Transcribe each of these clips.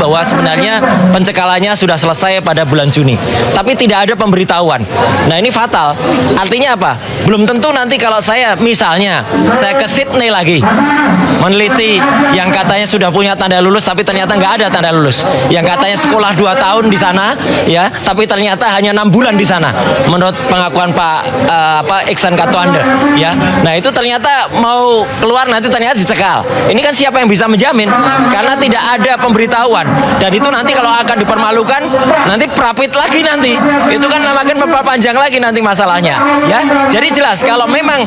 bahwa sebenarnya pencekalannya sudah selesai pada bulan Juni, tapi tidak ada pemberitahuan. Nah ini fatal. Artinya apa? Belum tentu nanti kalau saya misalnya saya ke Sydney lagi meneliti yang katanya sudah punya tanda lulus tapi ternyata nggak ada tanda lulus. Yang katanya sekolah 2 tahun di sana, ya, tapi ternyata hanya 6 bulan di sana. Menurut pengakuan Pak Iksan Katuande, ya. Nah itu ternyata mau keluar nanti ternyata dicekal. Ini kan siapa yang bisa menjamin? Karena tidak ada pemberitahuan. Dan itu nanti kalau akan dipermalukan, nanti prapit lagi nanti. Itu kan makin memperpanjang lagi nanti masalahnya, ya. Jadi jelas kalau memang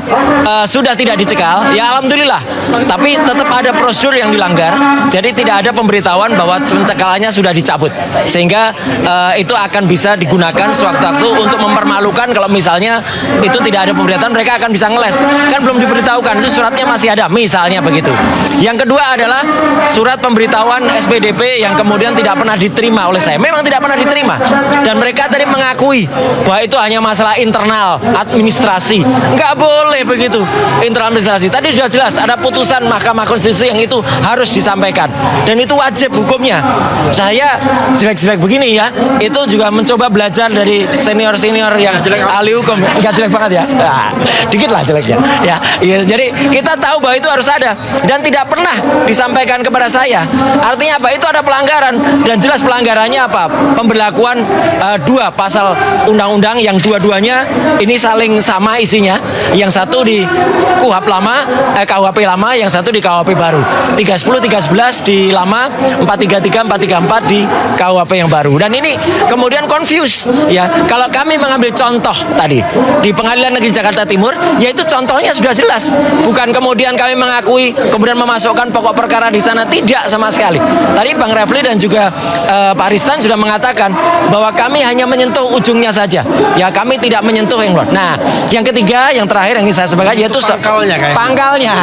sudah tidak dicekal, ya alhamdulillah. Tapi tetap ada prosedur yang dilanggar. Jadi tidak ada pemberitahuan bahwa pencekalannya sudah dicabut. Sehingga itu akan bisa digunakan sewaktu-waktu untuk mempermalukan kalau misalnya itu tidak ada pemberitahuan, mereka akan bisa ngeles. Kan belum diberitahukan, itu suratnya masih ada, misalnya begitu. Yang kedua adalah surat pemberitahuan SPDP yang kemudian tidak pernah diterima oleh saya. Memang tidak pernah diterima. Dan mereka tadi mengakui bahwa itu hanya masalah internal administrasi. Nggak boleh begitu, internal administrasi. Tadi sudah jelas ada putusan Mahkamah Konstitusi yang itu harus disampaikan. Dan itu wajib hukumnya. Saya jelek-jelek begini ya, itu juga mencoba belajar dari senior-senior yang ahli hukum. Nggak jelek banget ya? Nah, dikit lah jeleknya. Ya, jadi kita tahu bahwa itu harus ada. Dan tidak pernah disampaikan kepada saya. Artinya apa? Itu ada pelanggaran dan jelas pelanggarannya apa? Pemberlakuan 2 pasal undang-undang yang dua-duanya ini saling sama isinya. Yang satu di KUHP lama, yang satu di KUHP baru. 310, 311 di lama, 433, 434 di KUHP yang baru. Dan ini kemudian confuse ya. Kalau kami mengambil contoh tadi di Pengadilan Negeri Jakarta Timur, yaitu contohnya sudah jelas. Bukan kemudian kami mengakui kemudian memasukkan pokok perkara di sana, tidak sama sekali. Tadi Bang Refli dan juga Pak Ristan sudah mengatakan bahwa kami hanya menyentuh ujungnya saja. Ya, kami tidak menyentuh yang luar. Nah, yang ketiga, yang terakhir yang ingin saya sampaikan yaitu pangkalnya.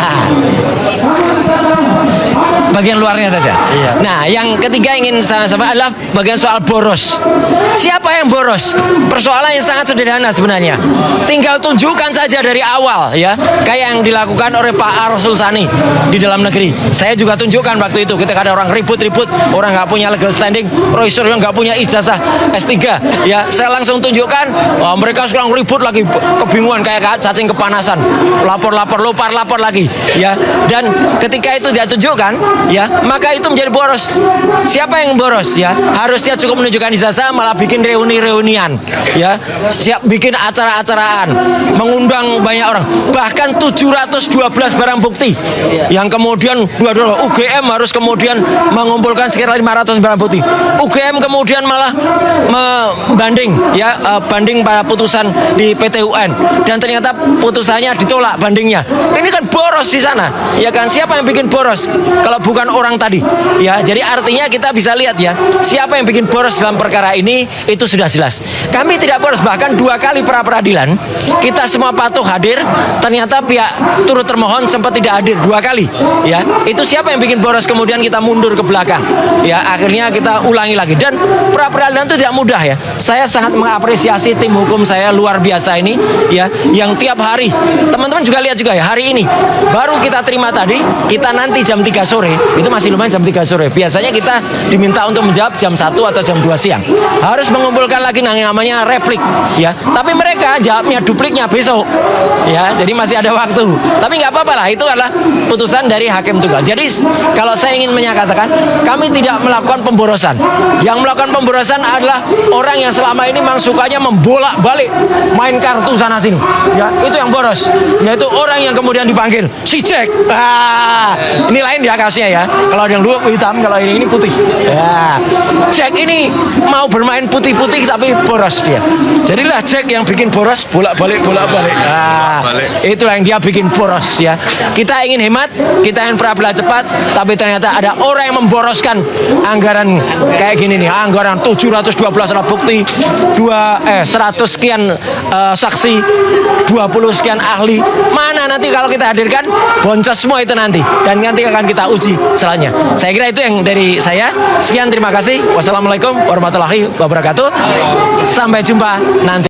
Bagian luarnya saja. Iya. Nah, yang ketiga ingin saya sampaikan adalah bagian soal boros. Siapa yang boros? Persoalan yang sangat sederhana sebenarnya. Tinggal tunjukkan saja dari awal ya, kayak yang dilakukan oleh Pak Arsul Sani di dalam negeri. Saya juga tunjukkan waktu itu ketika ada orang ribut-ribut, orang nggak punya legal standing, Roy Suryo nggak punya ijazah S3, ya saya langsung tunjukkan. Oh, mereka sekarang ribut lagi, kebingungan kayak cacing kepanasan, lapor lagi, ya. Dan ketika itu dia tunjukkan, ya, maka itu menjadi boros. Siapa yang boros ya? Harusnya cukup menunjukkan ijazah, malah bikin reuni-reunian, ya, siap bikin acara-acaraan, mengundang banyak orang, bahkan 712 barang bukti, yang kemudian UGM harus kemudian mengumpulkan sekitar 500 barang bukti. UGM kemudian malah membanding, ya, banding pada putusan di PT UN, dan ternyata putusannya ditolak bandingnya. Ini kan boros di sana, ya kan? Siapa yang bikin boros kalau bukan orang tadi, ya? Jadi artinya kita bisa lihat ya, siapa yang bikin boros dalam perkara ini itu sudah jelas. Kami tidak boros, bahkan 2 kali pra peradilan kita semua patuh hadir, ternyata pihak turut termohon sempat tidak hadir 2 kali, ya. Itu siapa yang bikin boros kemudian kita mundur ke belakang, ya, akhirnya kita ulangi lagi. Dan pra peradilan itu tidak mudah ya. Saya sangat mengapresiasi tim hukum saya luar biasa ini, ya, yang tiap hari, teman-teman juga lihat juga ya, hari ini baru kita terima tadi, kita nanti jam 3 sore, itu masih lumayan jam 3 sore. Biasanya kita diminta untuk menjawab jam 1 atau jam 2 siang. Harus mengumpulkan lagi namanya replik, ya. Tapi mereka jawabnya dupliknya besok, ya. Jadi masih ada waktu. Tapi nggak apa-apa lah, itu adalah putusan dari hakim tunggal. Jadi kalau saya ingin menyatakan, kami tidak melakukan pemborosan. Yang melakukan pemborosan adalah orang yang selama ini memang sukanya membolak-balik main kartu sana sini, ya. Itu yang boros, yaitu orang yang kemudian dipanggil si Jack. Ini lain ya kasusnya ya. Kalau yang dulu hitam, kalau ini putih. Ya. Jack ini mau bermain putih-putih tapi boros dia. Jadilah Jack yang bikin boros, bolak-balik. Itulah yang dia bikin boros ya. Kita ingin hemat, kita ingin peradilan cepat, tapi ternyata ada orang yang memboroskan anggaran kayak gini nih, anggaran 712 alat bukti, 100 sekian saksi, 20 sekian ahli. Mana nanti kalau kita hadirkan, boncos semua itu nanti, dan nanti akan kita uji selanjutnya. Saya kira itu yang dari saya. Sekian, terima kasih. Wassalamualaikum warahmatullahi wabarakatuh. Sampai jumpa nanti.